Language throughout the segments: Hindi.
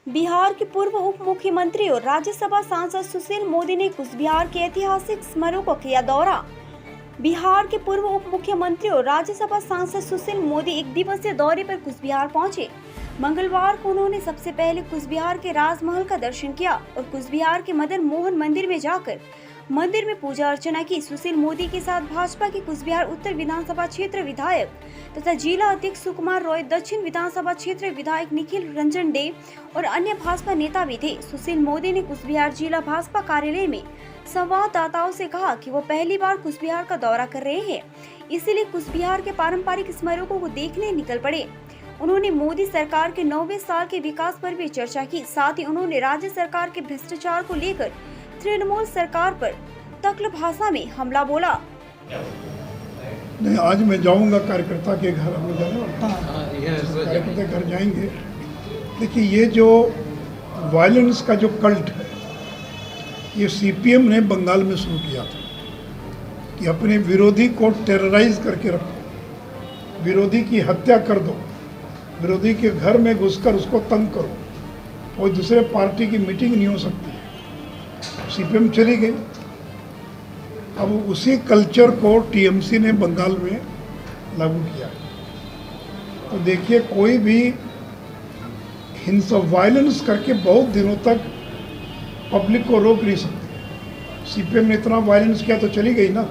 बिहार के पूर्व उप मुख्यमंत्री और राज्यसभा सांसद सुशील मोदी ने कुचबिहार के ऐतिहासिक स्मारकों को किया दौरा। बिहार के पूर्व उप मुख्यमंत्री और राज्यसभा सांसद सुशील मोदी एक दिवसीय दौरे पर कुचबिहार पहुंचे। मंगलवार को उन्होंने सबसे पहले कुचबिहार के राजमहल का दर्शन किया और कुचबिहार के मदन मोहन मंदिर में जाकर मंदिर में पूजा अर्चना की। सुशील मोदी के साथ भाजपा के कुचबिहार उत्तर विधानसभा क्षेत्र विधायक तथा जिला अध्यक्ष सुकुमार रॉय, दक्षिण विधानसभा क्षेत्र विधायक निखिल रंजन डे और अन्य भाजपा नेता भी थे। सुशील मोदी ने कुचबिहार जिला भाजपा कार्यालय में संवाददाताओं से कहा कि वो पहली बार कुचबिहार का दौरा कर रहे हैं, इसीलिए कुचबिहार के पारंपरिक स्मारकों को देखने निकल पड़े। उन्होंने मोदी सरकार के 9वें साल के विकास पर भी चर्चा की। साथ ही उन्होंने राज्य सरकार के भ्रष्टाचार को लेकर तृणमूल सरकार पर तख्ल भाषा में हमला बोला। नहीं, आज मैं जाऊंगा कार्यकर्ता के घर, हम लोग कार्यकर्ता के घर जाएंगे। देखिए, ये जो वायलेंस का जो कल्ट है, ये सीपीएम ने बंगाल में शुरू किया था कि अपने विरोधी को टेरराइज करके रखो, विरोधी की हत्या कर दो, विरोधी के घर में घुसकर उसको तंग करो, कोई दूसरे पार्टी की मीटिंग नहीं हो सकती। सीपीएम चली गई। अब उसी कल्चर को टीएमसी ने बंगाल में लागू किया। तो देखिए, कोई भी हिंसा वायलेंस करके बहुत दिनों तक पब्लिक को रोक नहीं सकती। सीपीएम ने इतना वायलेंस किया तो चली गई ना,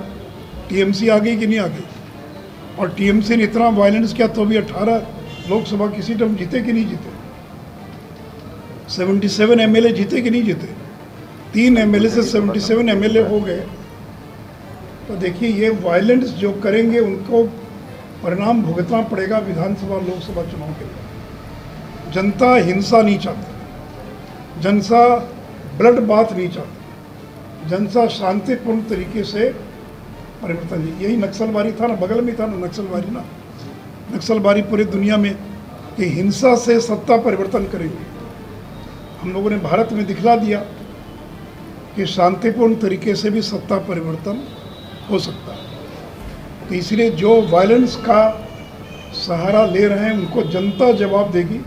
टीएमसी आ गई कि नहीं आ गई? और टीएमसी ने इतना वायलेंस किया तो भी 18 लोकसभा की सीट हम जीते कि नहीं जीते? 77 एमएलए जीते कि नहीं जीते? 3 एमएलए से 77 एमएलए हो गए। तो देखिए, ये वायलेंस जो करेंगे उनको परिणाम भुगतना पड़ेगा विधानसभा लोकसभा चुनाव के लिए। जनता हिंसा नहीं चाहती, जनता ब्लड बाथ नहीं चाहती, जनता शांतिपूर्ण तरीके से परिवर्तन। यही नक्सलबारी था ना, बगल में था ना नक्सलबारी ना, नक्सलबारी पूरी दुनिया में कि हिंसा से सत्ता परिवर्तन करेंगे। हम लोगों ने भारत में दिखला दिया कि शांतिपूर्ण तरीके से भी सत्ता परिवर्तन हो सकता है। तो इसलिए जो वायलेंस का सहारा ले रहे हैं उनको जनता जवाब देगी।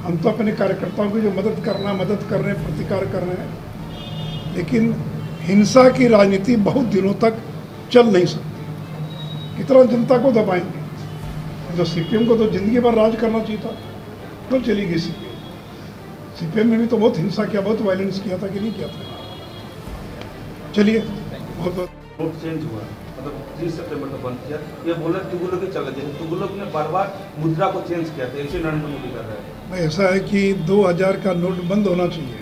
हम तो अपने कार्यकर्ताओं की जो मदद कर रहे हैं, प्रतिकार कर रहे हैं, लेकिन हिंसा की राजनीति बहुत दिनों तक चल नहीं सकती। कितना जनता को दबाएंगे? जो सीपीएम को तो जिंदगी भर राज करना चाहिए था, तो चली गई सीपीएम। सीपीएम ने भी तो बहुत हिंसा किया, बहुत वायलेंस किया था कि नहीं किया था? चलिए, बहुत बहुत नोट चेंज हुआ, मतलब 30 सितंबर तक बंद किया। ये बोला तुगलक ही चला जाए, तुगलक ने बार बार मुद्रा को चेंज किया था, ऐसे नरेंद्र मोदी कर रहे हैं। ऐसा है कि 2000 का नोट बंद होना चाहिए।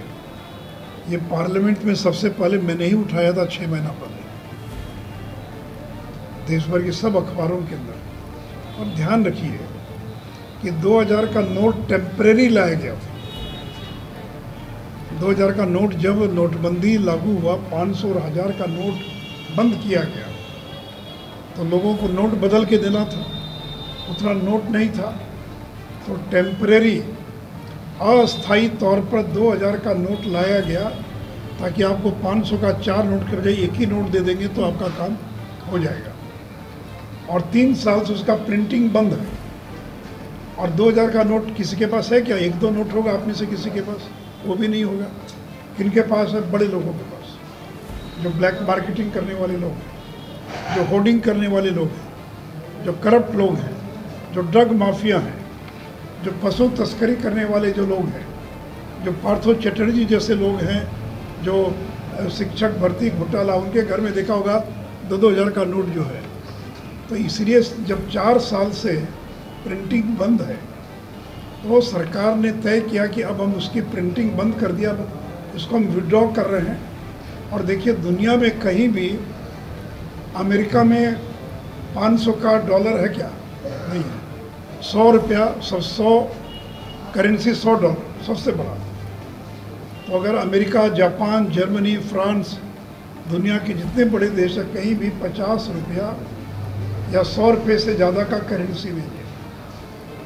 ये पार्लियामेंट में सबसे पहले मैंने ही उठाया था 6 महीना पहले, देश भर के सब अखबारों के अंदर। और ध्यान रखिए कि 2000 का नोट टेम्परेरी लाया गया था। 2000 का नोट जब नोटबंदी लागू हुआ, 500 और 1000 का नोट बंद किया गया, तो लोगों को नोट बदल के देना था, उतना नोट नहीं था। तो टेम्परेरी अस्थायी तौर पर 2000 का नोट लाया गया ताकि आपको 500 का 4 नोट के बजाय एक ही नोट दे देंगे तो आपका काम हो जाएगा। और 3 साल से उसका प्रिंटिंग बंद है। और 2000 का नोट किसी के पास है क्या? 1-2 नोट होगा आप में से किसी के पास, वो भी नहीं होगा। किनके पास है? बड़े लोगों के पास, जो ब्लैक मार्केटिंग करने वाले लोग हैं, जो होर्डिंग करने वाले लोग हैं, जो करप्ट लोग हैं, जो ड्रग माफिया हैं, जो पशु तस्करी करने वाले जो लोग हैं, जो पार्थो चटर्जी जैसे लोग हैं, जो शिक्षक भर्ती घोटाला, उनके घर में देखा होगा 2-2 हज़ार का नोट जो है। तो इसलिए जब 4 साल से प्रिंटिंग बंद है, तो सरकार ने तय किया कि अब हम उसकी प्रिंटिंग बंद कर दिया, इसको हम विड्रॉ कर रहे हैं। और देखिए, दुनिया में कहीं भी, अमेरिका में 500 का डॉलर है क्या? नहीं है। 100 रुपया, 100 करेंसी, $100 सबसे बड़ा। तो अगर अमेरिका, जापान, जर्मनी, फ्रांस, दुनिया के जितने बड़े देश हैं, कहीं भी 50 रुपया या 100 रुपये से ज़्यादा का करेंसी नहीं है।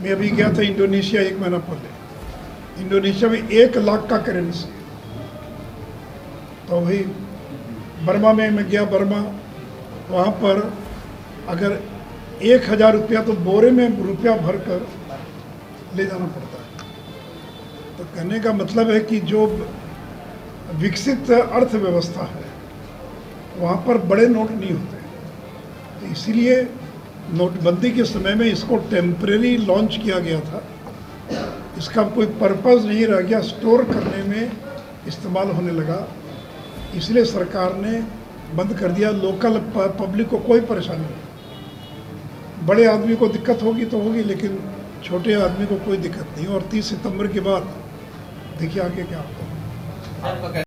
मैं अभी गया था इंडोनेशिया 1 महीना पहले। इंडोनेशिया में 1 लाख का करेंसी है। तो वही बर्मा में मैं गया, बर्मा, वहाँ पर अगर 1000 रुपया तो बोरे में रुपया भर कर ले जाना पड़ता है। तो कहने का मतलब है कि जो विकसित अर्थव्यवस्था है वहाँ पर बड़े नोट नहीं होते, तो इसीलिए नोटबंदी के समय में इसको टेम्परेरी लॉन्च किया गया था। इसका कोई पर्पज़ नहीं रह गया, स्टोर करने में इस्तेमाल होने लगा, इसलिए सरकार ने बंद कर दिया। लोकल पब्लिक को कोई परेशानी नहीं, बड़े आदमी को दिक्कत होगी तो होगी, लेकिन छोटे आदमी को कोई दिक्कत नहीं। और 30 सितंबर के बाद देखिए आगे क्या होता है।